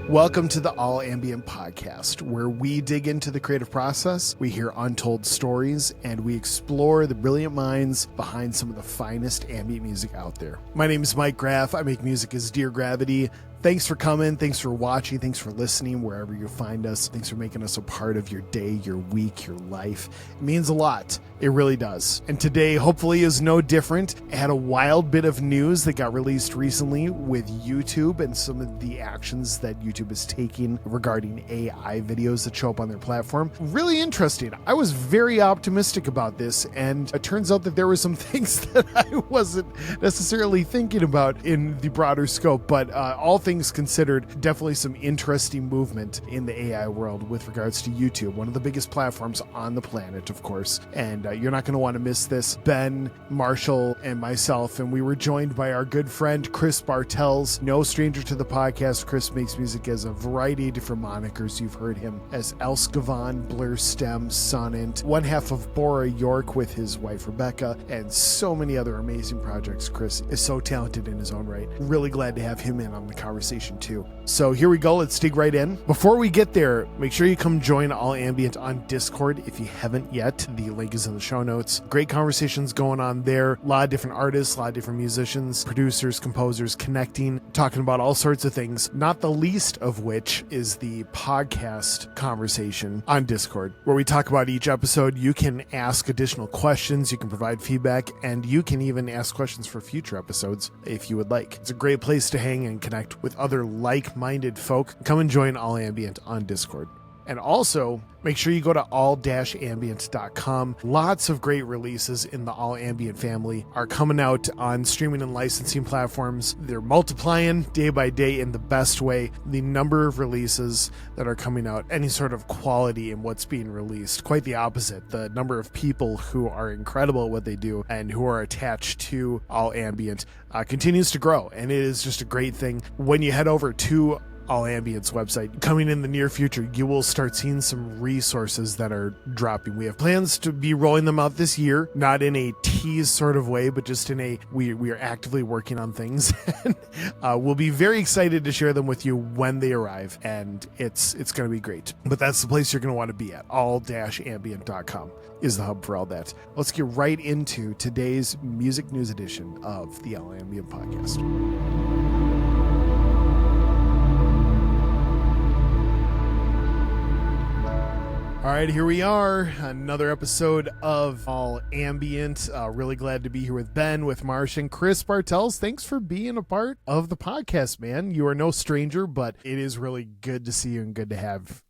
Welcome to the All Ambient Podcast, where we dig into the creative process, we hear untold stories, and we explore the brilliant minds behind some of the finest ambient music out there. My name is Mike Graff. I make music as Dear Gravity. Thanks for coming. Thanks for watching. Thanks for listening wherever you find us. Thanks for making us a part of your day, your week, your life. It means a lot. It really does. And today, hopefully, is no different. I had a wild bit of news that got released recently with YouTube and some of the actions that YouTube is taking regarding AI videos that show up on their platform. Really interesting. I was very optimistic about this, and it turns out that there were some things that I wasn't necessarily thinking about in the broader scope, but all things considered, definitely some interesting movement in the AI world with regards to YouTube, one of the biggest platforms on the planet, of course. And you're not going to want to miss this. Ben, Marshall, and myself, and we were joined by our good friend Chris Bartels, no stranger to the podcast. Chris makes music as a variety of different monikers. You've heard him as Elskavan, Blur Stem, Sonant, one half of Bora York with his wife Rebecca, and so many other amazing projects. Chris is so talented in his own right. Really glad to have him in on the conversation too. So here we go. Let's dig right in. Before we get there, make sure you come join All Ambient on Discord if you haven't yet. The link is in the show notes. Great conversations going on there. A lot of different artists, a lot of different musicians, producers, composers connecting, talking about all sorts of things, not the least of which is the podcast conversation on Discord, where we talk about each episode. You can ask additional questions, you can provide feedback, and you can even ask questions for future episodes if you would like. It's a great place to hang and connect with other like-minded folk. Come and join All Ambient on Discord. And also, make sure you go to all-ambient.com. Lots of great releases in the All Ambient family are coming out on streaming and licensing platforms. They're multiplying day by day in the best way. The number of releases that are coming out, any sort of quality in what's being released, quite the opposite. The number of people who are incredible at what they do and who are attached to All Ambient continues to grow. And it is just a great thing. When you head over to All Ambient's website, coming in the near future, you will start seeing some resources that are dropping. We have plans to be rolling them out this year, not in a tease sort of way, but just in a we are actively working on things. And we'll be very excited to share them with you when they arrive, and it's going to be great. But that's the place you're going to want to be at. all-ambient.com is the hub for all that. Let's get right into today's music news edition of the All Ambient Podcast. All right, here we are, another episode of All Ambient. Really glad to be here with Ben, with Marsh, and Chris Bartels. Thanks for being a part of the podcast, man. You are no stranger, but it is really good to see you and good to have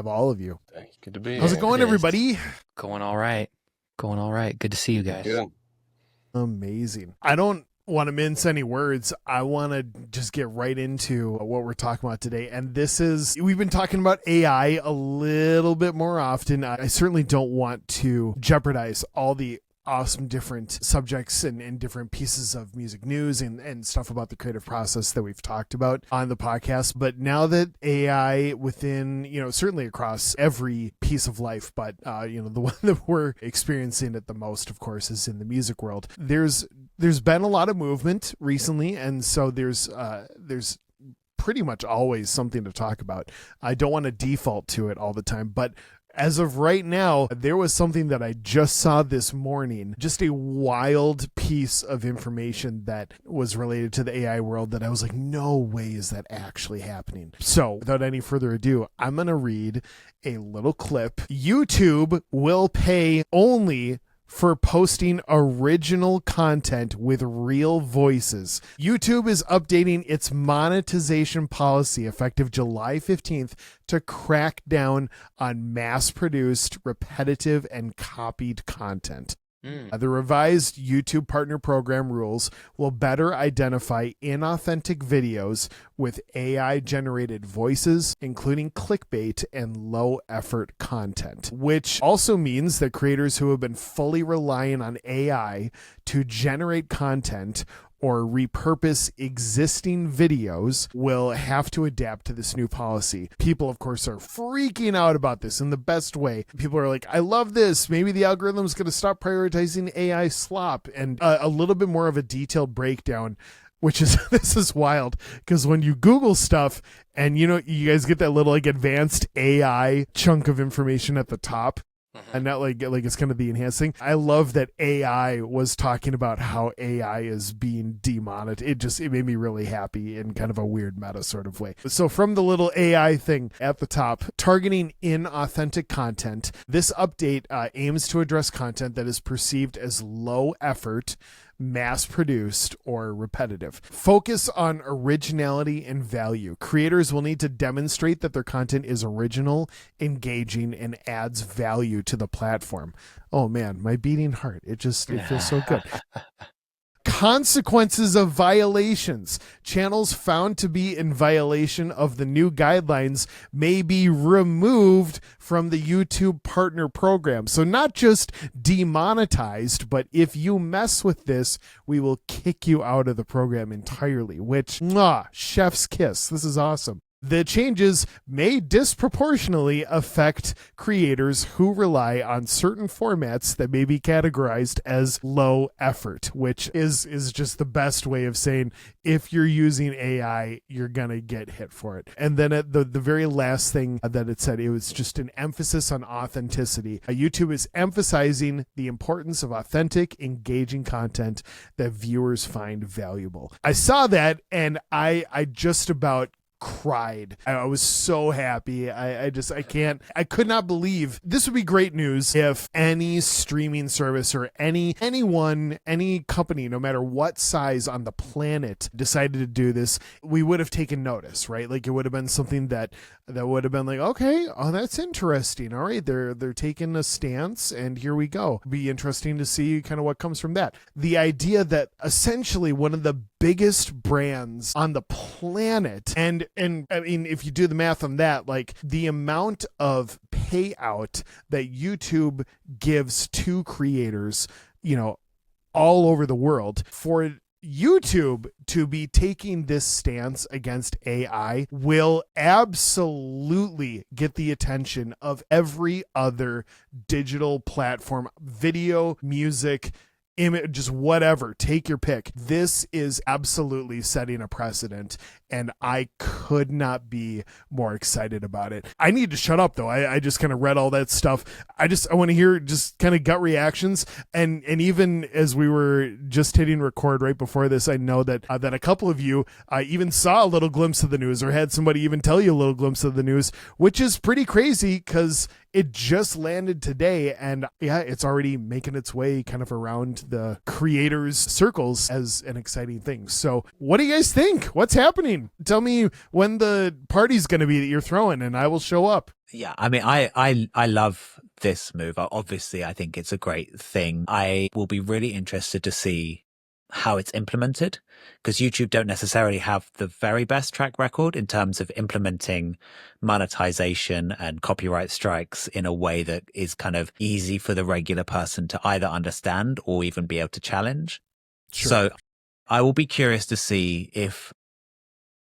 all of you. Thanks. Good to be here. How's it going, everybody? Going all right. Good to see you guys. Yeah. Amazing. I don't want to mince any words. I want to just get right into what we're talking about today. And we've been talking about AI a little bit more often. I certainly don't want to jeopardize all the awesome different subjects and different pieces of music news and stuff about the creative process that we've talked about on the podcast. But now that AI within, certainly across every piece of life, but, the one that we're experiencing it the most, of course, is in the music world. There's been a lot of movement recently. And so there's pretty much always something to talk about. I don't want to default to it all the time, but as of right now, there was something that I just saw this morning, just a wild piece of information that was related to the AI world that I was like, no way is that actually happening. So without any further ado, I'm going to read a little clip. YouTube will pay only for posting original content with real voices. YouTube is updating its monetization policy effective July 15th to crack down on mass-produced, repetitive, and copied content. The revised YouTube Partner Program rules will better identify inauthentic videos with AI-generated voices, including clickbait and low-effort content, which also means that creators who have been fully relying on AI to generate content or repurpose existing videos will have to adapt to this new policy. People, of course, are freaking out about this in the best way. People are like, I love this. Maybe the algorithm's going to stop prioritizing AI slop. And a little bit more of a detailed breakdown which is, this is wild, because when you Google stuff and, you guys get that little like advanced AI chunk of information at the top, and not like it's kind of the enhanced thing. I love that AI was talking about how AI is being demonetized. It made me really happy in kind of a weird meta sort of way. So from the little AI thing at the top, targeting inauthentic content, this update aims to address content that is perceived as low effort, mass-produced, or repetitive. Focus on originality and value. Creators will need to demonstrate that their content is original, engaging, and adds value to the platform. Oh man, my beating heart. It feels so good. Consequences of violations. Channels found to be in violation of the new guidelines may be removed from the YouTube partner program. So not just demonetized, but if you mess with this, we will kick you out of the program entirely, which, chef's kiss. This is awesome. The changes may disproportionately affect creators who rely on certain formats that may be categorized as low effort, which is just the best way of saying if you're using AI, you're going to get hit for it. And then at the very last thing that it said, it was just an emphasis on authenticity. YouTube is emphasizing the importance of authentic, engaging content that viewers find valuable. I saw that and I just about cried. I was so happy. I could not believe. This would be great news if any streaming service or any company, no matter what size on the planet, decided to do this. We would have taken notice, right? Like it would have been something that would have been like, okay, oh, that's interesting. All right, they're taking a stance, and here we go. It'd be interesting to see kind of what comes from that. The idea that essentially one of the biggest brands on the planet, and I mean, if you do the math on that, like the amount of payout that YouTube gives to creators, all over the world, for YouTube to be taking this stance against AI will absolutely get the attention of every other digital platform, video, music, image, just whatever, take your pick. This is absolutely setting a precedent, and I could not be more excited about it. I need to shut up though. I just kind of read all that stuff. I want to hear just kind of gut reactions, and even as we were just hitting record right before this, I know that a couple of you even saw a little glimpse of the news, or had somebody even tell you a little glimpse of the news, which is pretty crazy because it just landed today, and yeah, it's already making its way kind of around the creators' circles as an exciting thing. So what do you guys think? What's happening? Tell me when the party's going to be that you're throwing, and I will show up. Yeah, I mean, I love this move. Obviously, I think it's a great thing. I will be really interested to see how it's implemented, because YouTube don't necessarily have the very best track record in terms of implementing monetization and copyright strikes in a way that is kind of easy for the regular person to either understand or even be able to challenge. Sure. So I will be curious to see if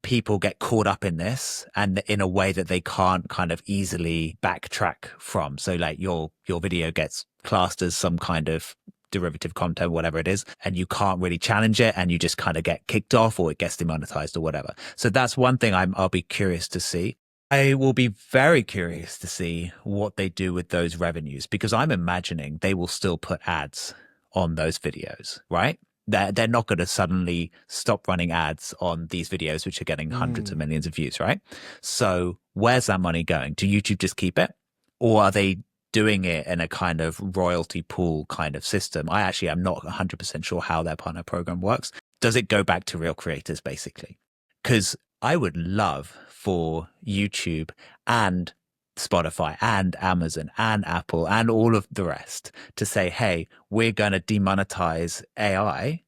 people get caught up in this and in a way that they can't kind of easily backtrack from. So like your video gets classed as some kind of derivative content, whatever it is, and you can't really challenge it, and you just kind of get kicked off, or it gets demonetized or whatever. So that's one thing I'll be curious to see. I will be very curious to see what they do with those revenues, because I'm imagining they will still put ads on those videos, right? They're not going to suddenly stop running ads on these videos, which are getting hundreds of millions of views, right? So where's that money going? Do YouTube just keep it? Or are they doing it in a kind of royalty pool kind of system? I actually am not 100% sure how their partner program works. Does it go back to real creators, basically? Because I would love for YouTube and Spotify and Amazon and Apple and all of the rest to say, hey, we're going to demonetize AI,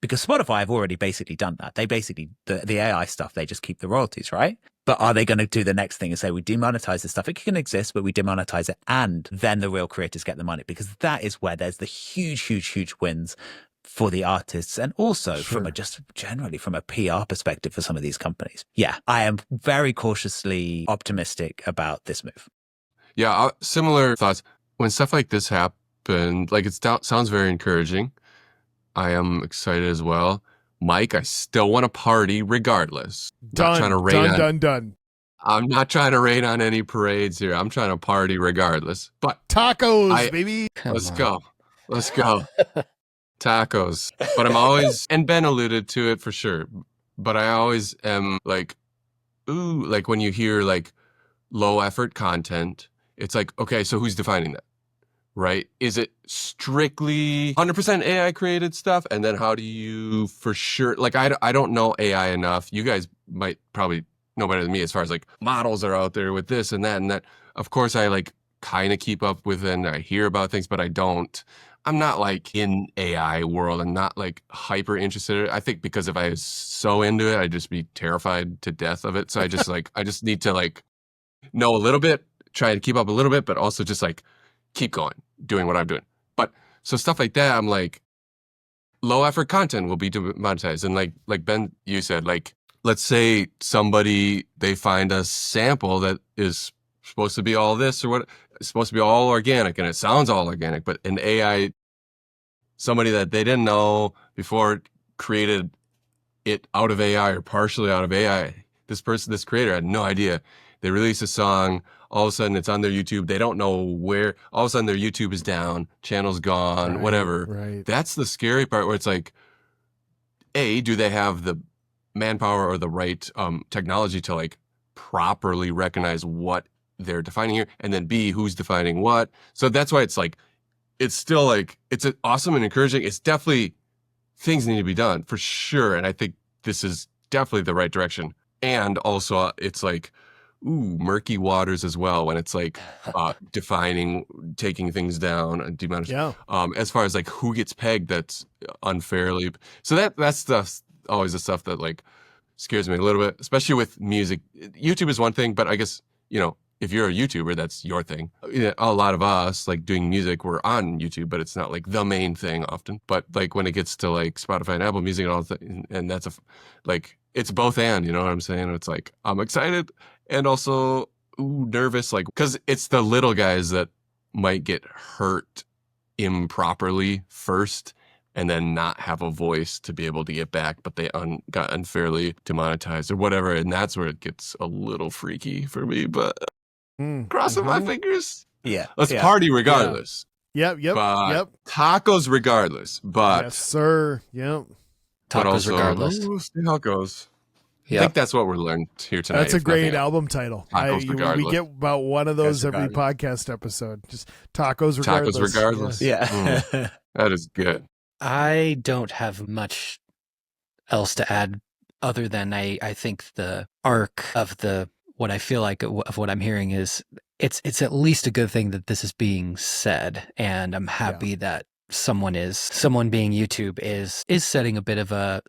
because Spotify have already basically done that. They basically, the AI stuff, they just keep the royalties, right? But are they going to do the next thing and say, we demonetize this stuff? It can exist, but we demonetize it, and then the real creators get the money, because that is where there's the huge, huge, huge wins for the artists, and also from a PR perspective for some of these companies. Yeah, I am very cautiously optimistic about this move. Yeah, similar thoughts. When stuff like this happened, like sounds very encouraging. I am excited as well. Mike, I still want to party regardless. Not trying to rain on, done. I'm not trying to rain on any parades here. I'm trying to party regardless. But Tacos, baby. let's go. Let's go. Tacos. But I'm always, and Ben alluded to it for sure, but I always am like, ooh, like when you hear like low effort content, it's like, okay, so who's defining that? Right? Is it strictly 100% AI created stuff? And then how do you for sure, like, I don't know AI enough. You guys might probably know better than me as far as like models are out there with this and that and that. Of course, I like kind of keep up with and I hear about things, but I'm not like in AI world. I'm not like hyper interested. I think because if I was so into it, I'd just be terrified to death of it. So I just like, I just need to like know a little bit, try to keep up a little bit, but also just like keep going, doing what I'm doing. But so stuff like that, I'm like, low effort content will be demonetized. And like Ben, you said, like, let's say somebody, they find a sample that is supposed to be all this or what, it's supposed to be all organic and it sounds all organic, but an AI, somebody that they didn't know before created it out of AI or partially out of AI. This creator had no idea. They release a song, all of a sudden it's on their YouTube. They don't know where, all of a sudden their YouTube is down, channel's gone, whatever. Right. That's the scary part where it's like, A, do they have the manpower or the right technology to like properly recognize what they're defining here? And then B, who's defining what? So that's why it's like, it's still like, it's awesome and encouraging. It's definitely, things need to be done for sure. And I think this is definitely the right direction. And also it's like, ooh, murky waters as well when it's like defining, taking things down and demonetizing. Yeah. As far as like who gets pegged, that's unfairly. So that's always the stuff that like scares me a little bit, especially with music. YouTube is one thing, but I guess, you know, if you're a YouTuber, that's your thing. A lot of us like doing music, we're on YouTube, but it's not like the main thing often. But like when it gets to like Spotify and Apple Music and all that, and that's like, it's both and, you know what I'm saying? It's like, I'm excited and also nervous, like, because it's the little guys that might get hurt improperly first and then not have a voice to be able to get back, but they got unfairly demonetized or whatever. And that's where it gets a little freaky for me, but crossing my fingers. Yeah. Let's party regardless. Yep. Tacos regardless, but. Yes, sir. Yep. But Tacos also, regardless. We'll see how it goes. I Yep. think that's what we're learning here tonight. That's a if great nothing else. album title. Tacos We regardless. get about one of those every podcast episode. Just tacos regardless. Tacos regardless. Yeah. That is good. I don't have much else to add other than I think the arc of what I feel like of what I'm hearing is it's at least a good thing that this is being said, and I'm happy that someone being YouTube is setting a bit of a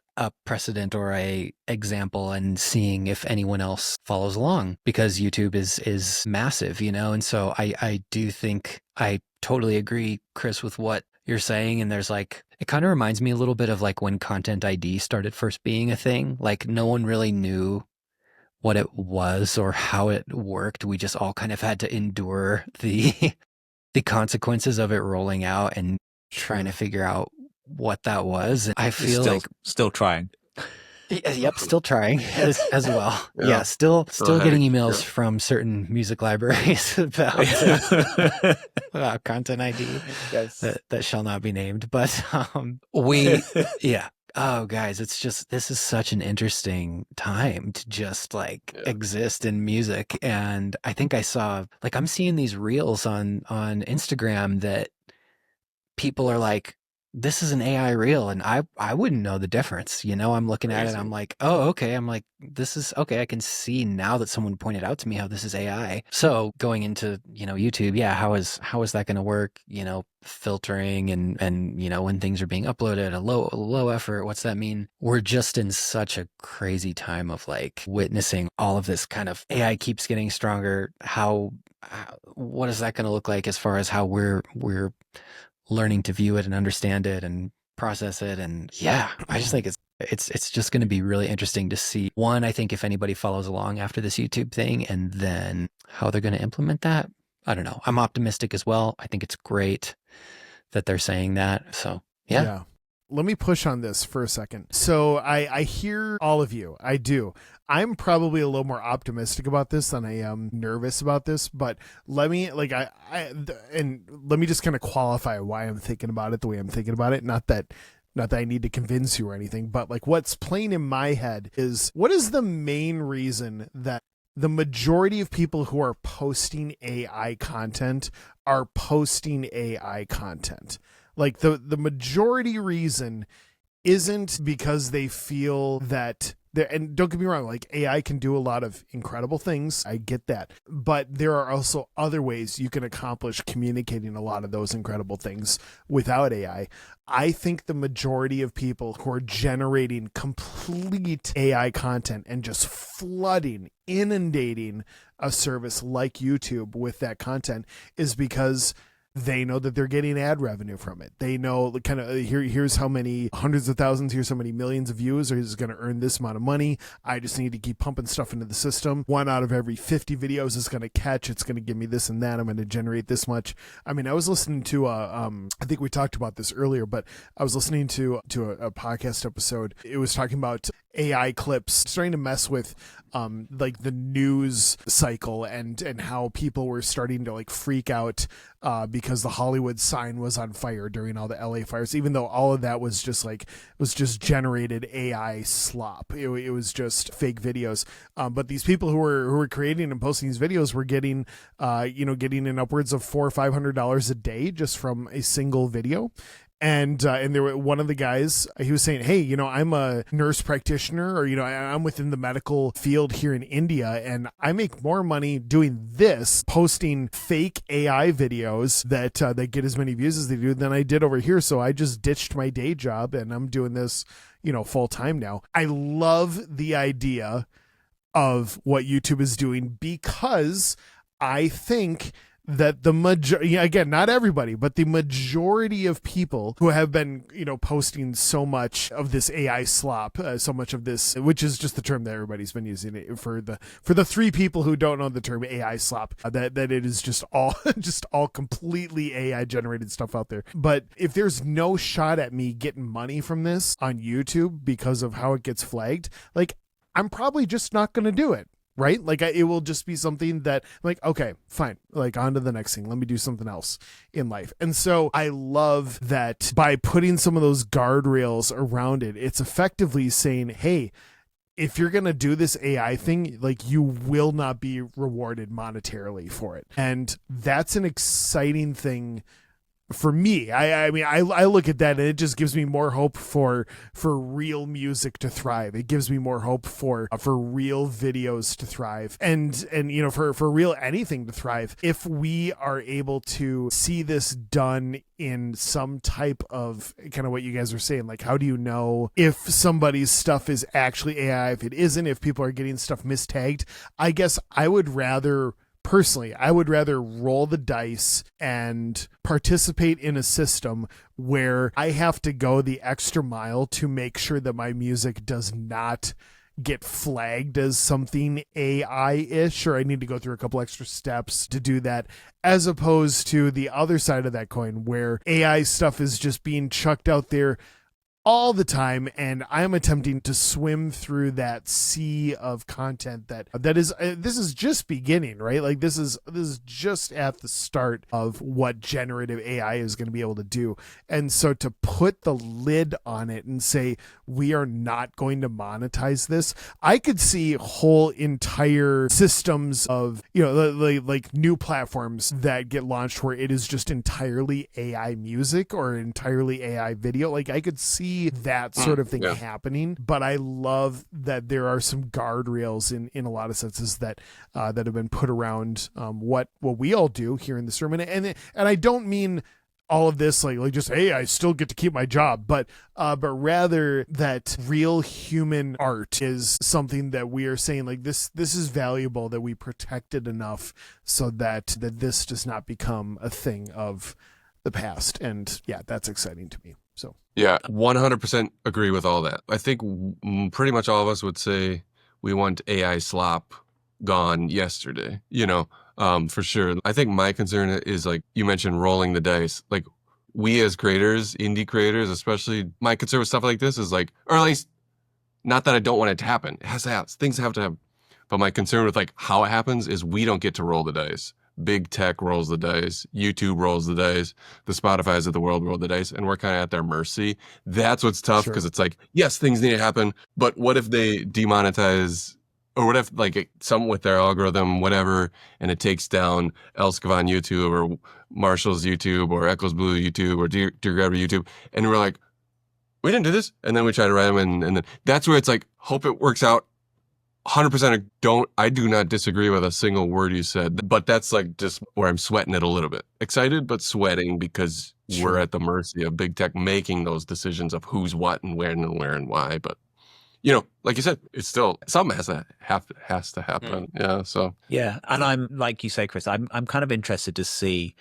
precedent or a example and seeing if anyone else follows along, because YouTube is massive, you know. And so I do think I totally agree, Chris, with what you're saying. And there's like, it kind of reminds me a little bit of like when Content ID started first being a thing. Like no one really knew what it was or how it worked. We just all kind of had to endure the consequences of it rolling out and trying to figure out what that was. And I feel still trying. Yep, still trying as well. Yeah. Yeah, still getting emails Yeah. from certain music libraries about Content ID that shall not be named. But oh guys, this is such an interesting time to just like exist in music. And I think I saw, like, I'm seeing these reels on Instagram that people are like, this is an AI reel, and I wouldn't know the difference. You know, I'm looking at it, I'm like, oh, okay. I'm like, this is okay. I can see now that someone pointed out to me how this is AI. So going into, you know, YouTube, how is that going to work? You know, filtering and you know, when things are being uploaded, a low effort, what's that mean? We're just in such a crazy time of like witnessing all of this kind of AI keeps getting stronger. What is that going to look like as far as how we're learning to view it and understand it and process it? And I just think it's just going to be really interesting to see, one, I think if anybody follows along after this YouTube thing, and then how they're going to implement that. I don't know. I'm optimistic as well. I think it's great that they're saying that. So yeah. let me push on this for a second. So I hear all of you. I do. I'm probably a little more optimistic about this than I am nervous about this, but let me let me just kind of qualify why I'm thinking about it the way I'm thinking about it. Not that I need to convince you or anything, but like what's playing in my head is, what is the main reason that the majority of people who are posting AI content are posting AI content? Like the majority reason isn't because they feel that and don't get me wrong, like AI can do a lot of incredible things. I get that. But there are also other ways you can accomplish communicating a lot of those incredible things without AI. I think the majority of people who are generating complete AI content and just inundating a service like YouTube with that content is because they know that they're getting ad revenue from it. They know kind of here's how many hundreds of thousands, here's how many millions of views, or is going to earn this amount of money. I just need to keep pumping stuff into the system. 1 out of every 50 videos is going to catch. It's going to give me this and that. I'm going to generate this much. I mean, I was listening to I think we talked about this earlier, but I was listening to a podcast episode. It was talking about AI clips starting to mess with like the news cycle and how people were starting to like freak out because the Hollywood sign was on fire during all the LA fires, even though all of that was just generated AI slop. It was just fake videos. But these people who were creating and posting these videos were getting in upwards of $400 or $500 a day just from a single video. And there were one of the guys, he was saying, hey, I'm a nurse practitioner, or, I'm within the medical field here in India, and I make more money doing this, posting fake AI videos that get as many views as they do than I did over here. So I just ditched my day job and I'm doing this, full time now. I love the idea of what YouTube is doing, because I think that the majority, again, not everybody, but the majority of people who have been, posting so much of this AI slop, so much of this, which is just the term that everybody's been using it for the 3 people who don't know the term AI slop, that it is just all completely AI generated stuff out there. But if there's no shot at me getting money from this on YouTube because of how it gets flagged, like, I'm probably just not going to do it. Right? Like it will just be something that like, okay, fine. Like on to the next thing. Let me do something else in life. And so I love that by putting some of those guardrails around it, it's effectively saying, hey, if you're going to do this AI thing, like you will not be rewarded monetarily for it. And that's an exciting thing for me. I mean, I look at that and it just gives me more hope for real music to thrive. It gives me more hope for real videos to thrive, and for real anything to thrive, if we are able to see this done in some type of kind of what you guys are saying. Like, how do you know if somebody's stuff is actually AI, if it isn't, if people are getting stuff mistagged? I guess I would rather roll the dice and participate in a system where I have to go the extra mile to make sure that my music does not get flagged as something AI-ish, or I need to go through a couple extra steps to do that, as opposed to the other side of that coin where AI stuff is just being chucked out there all the time, and I'm attempting to swim through that sea of content that is this is just beginning, right? Like this is just at the start of what generative AI is going to be able to do. And so to put the lid on it and say we are not going to monetize this, I could see whole entire systems of like new platforms that get launched where it is just entirely AI music or entirely AI video. Like I could see that sort of thing happening, but I love that there are some guardrails in a lot of senses that have been put around what we all do here in this room, and I don't mean all of this like just, hey, I still get to keep my job, but rather that real human art is something that we are saying like this is valuable, that we protect it enough so that this does not become a thing of the past. And yeah, that's exciting to me. So yeah, 100% agree with all that. I think pretty much all of us would say we want AI slop gone yesterday, for sure. I think my concern is, like you mentioned, rolling the dice. Like we as creators, indie creators, especially, my concern with stuff like this is like, or at least not that I don't want it to happen. It has to happen. Things have to happen. But my concern with like how it happens is we don't get to roll the dice. Big tech rolls the dice. YouTube rolls the dice. The Spotify's of the world roll the dice, and we're kind of at their mercy. That's what's tough because it's like, yes, things need to happen, but what if they demonetize, or what if like some with their algorithm, whatever, and it takes down Elskov on YouTube or Marshall's YouTube or Echoes Blue YouTube or Dear Grabber YouTube, and we're like, we didn't do this, and then we try to write them, and then that's where it's like, hope it works out. 100% I do not disagree with a single word you said, but that's like just where I'm sweating it a little bit. Excited, but sweating because we're at the mercy of big tech making those decisions of who's what and where and why. But, you know, like you said, it's still, something has to happen. Yeah. So. Yeah. And I'm, like you say, Chris, I'm kind of interested to see,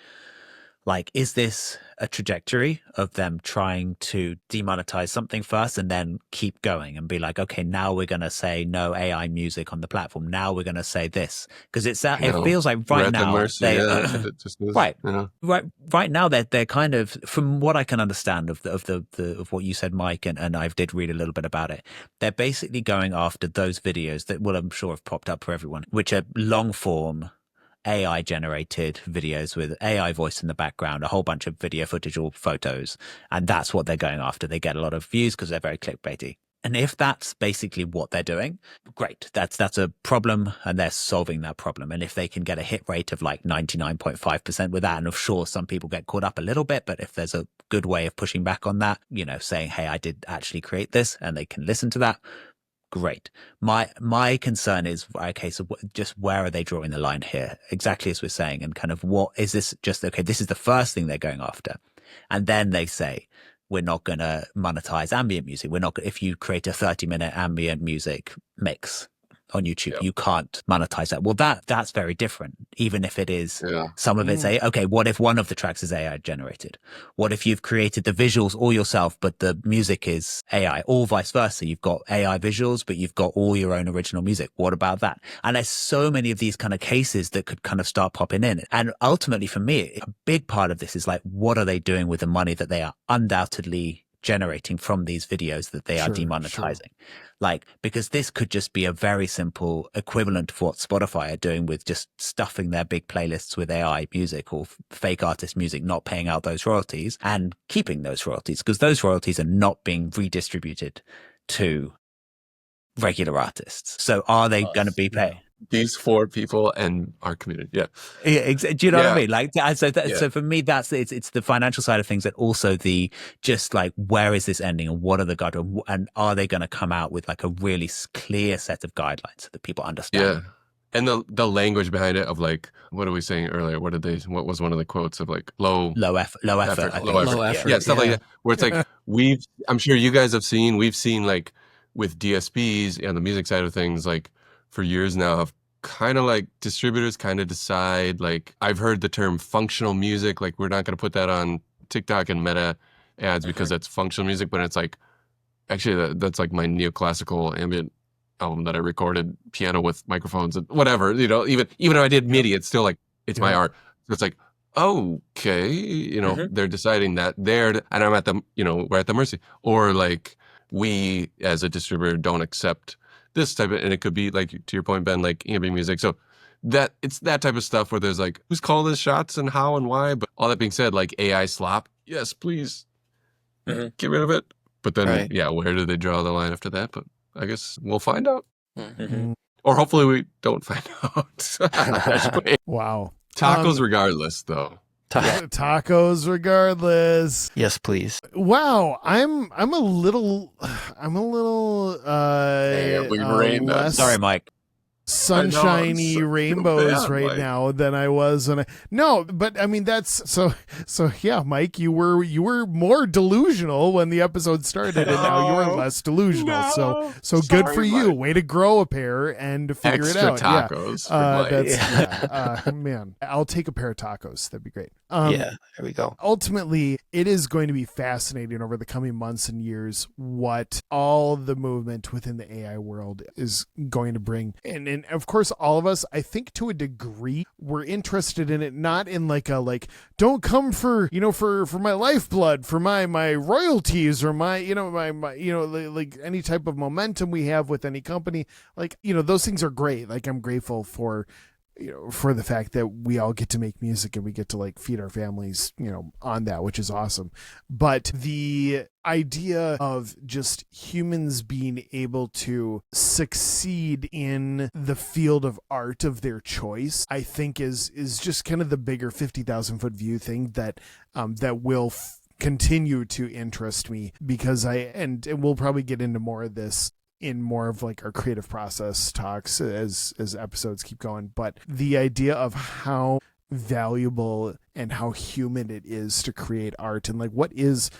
like, is this a trajectory of them trying to demonetize something first and then keep going and be like, okay, now we're going to say no AI music on the platform. Now we're going to say this. Because it feels like right now, right now they're kind of, from what I can understand of what you said, Mike, and I did read a little bit about it, they're basically going after those videos that will, I'm sure, have popped up for everyone, which are long form AI generated videos with AI voice in the background, a whole bunch of video footage or photos. And that's what they're going after. They get a lot of views because they're very clickbaity. And if that's basically what they're doing, great. That's a problem, and they're solving that problem. And if they can get a hit rate of like 99.5% with that, and of course some people get caught up a little bit, but if there's a good way of pushing back on that, you know, saying, hey, I did actually create this, and they can listen to that, great. My concern is, okay, so just where are they drawing the line here? Exactly as we're saying, and kind of what is this just, okay, this is the first thing they're going after. And then they say, we're not going to monetize ambient music. We're not, if you create a 30-minute ambient music mix on YouTube, you can't monetize that. Well, that's very different. Even if it is, some of it's okay, what if one of the tracks is AI generated? What if you've created the visuals all yourself, but the music is AI, or vice versa? You've got AI visuals, but you've got all your own original music. What about that? And there's so many of these kind of cases that could kind of start popping in. And ultimately for me, a big part of this is like, what are they doing with the money that they are undoubtedly generating from these videos that they are demonetizing? Like, because this could just be a very simple equivalent of what Spotify are doing with just stuffing their big playlists with AI music or fake artist music, not paying out those royalties and keeping those royalties, because those royalties are not being redistributed to regular artists. So are they going to be paying? These four people and our community. Yeah. Do you know what I mean? Like, so for me, it's the financial side of things, and also the just like, where is this ending and what are the guidelines, and are they going to come out with like a really clear set of guidelines so that people understand? Yeah. And the language behind it of like, what are we saying earlier? What was one of the quotes of like low effort. Yeah, stuff like that. Where it's like, I'm sure you guys have seen, we've seen like with DSPs and the music side of things, like for years now, of kind of like distributors kind of decide, like, I've heard the term functional music, like we're not going to put that on TikTok and Meta ads because that's functional music, but it's like, actually that's like my neoclassical ambient album that I recorded piano with microphones and whatever, you know, even if I did MIDI, it's still like, it's my art. So it's like, okay, you know, they're deciding that and I'm at the, you know, we're at the mercy. Or like, we as a distributor don't accept this type of, and it could be like, to your point, Ben, like ambient music. So that it's that type of stuff where there's like, who's calling the shots and how and why. But all that being said, like AI slop, yes, please get rid of it. But then, where do they draw the line after that? But I guess we'll find out. Or hopefully we don't find out. Wow. Tacos regardless, though. Tacos regardless. Yes, please. Wow, I'm a little less Sorry, Mike. sunshiny rainbows right now than I was when but I mean that's so yeah, Mike, you were more delusional when the episode started, and now you're less delusional. So Sorry, good for you. Mike. Way to grow a pair and figure Extra it out. tacos. Man, I'll take a pair of tacos. That'd be great. There we go. Ultimately, it is going to be fascinating over the coming months and years what all the movement within the AI world is going to bring. And And of course, all of us, I think to a degree, we're interested in it, not in like don't come for, for my lifeblood, for my royalties, or my like any type of momentum we have with any company. Like, those things are great. Like, I'm grateful for for the fact that we all get to make music and we get to like feed our families, on that, which is awesome. But the idea of just humans being able to succeed in the field of art of their choice, I think is just kind of the bigger 50,000-foot view thing that will continue to interest me, because and we'll probably get into more of this in more of like our creative process talks as episodes keep going. But the idea of how valuable and how human it is to create art, and like what is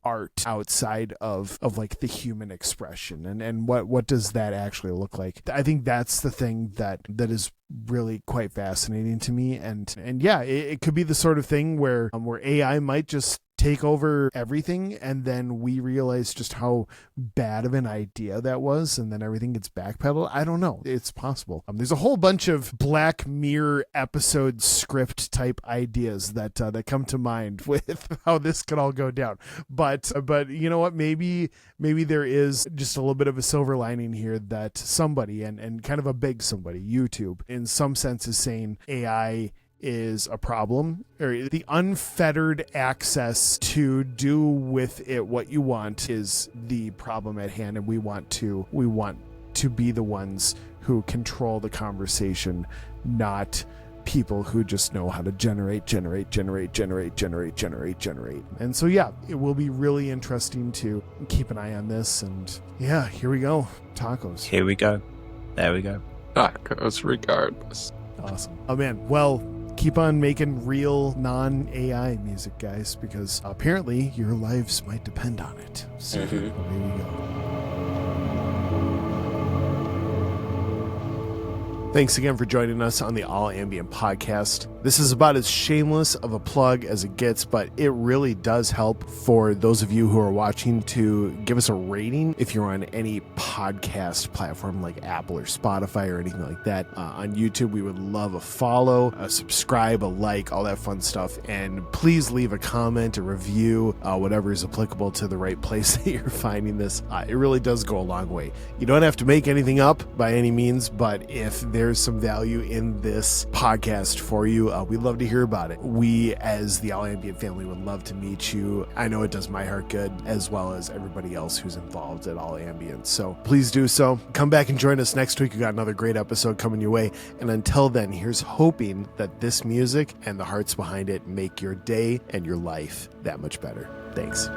art outside of like the human expression, and what does that actually look like? I think that's the thing that is really quite fascinating to me. And yeah, it could be the sort of thing where AI might just take over everything, and then we realize just how bad of an idea that was, and then everything gets backpedaled. I don't know. It's possible. There's a whole bunch of Black Mirror episode script type ideas that come to mind with how this could all go down. But you know what? Maybe there is just a little bit of a silver lining here, that somebody, and kind of a big somebody, YouTube, in some sense is saying AI is a problem, or the unfettered access to do with it what you want is the problem at hand, and we want to be the ones who control the conversation, not people who just know how to generate. And so yeah, it will be really interesting to keep an eye on this. And yeah, here we go. Tacos. Here we go. There we go. Tacos regardless. Awesome. Oh man, well, keep on making real non-AI music, guys, because apparently your lives might depend on it. So there we go. Thanks again for joining us on the All Ambient Podcast. This is about as shameless of a plug as it gets, but it really does help for those of you who are watching to give us a rating if you're on any podcast platform like Apple or Spotify or anything like that. On YouTube, we would love a follow, a subscribe, a like, all that fun stuff. And please leave a comment, a review, whatever is applicable to the right place that you're finding this. It really does go a long way. You don't have to make anything up by any means, but if there's some value in this podcast for you, we'd love to hear about it. We, as the All Ambient family, would love to meet you. I know it does my heart good, as well as everybody else who's involved at All Ambient. So please do so. Come back and join us next week. We got another great episode coming your way. And until then, here's hoping that this music and the hearts behind it make your day and your life that much better. Thanks.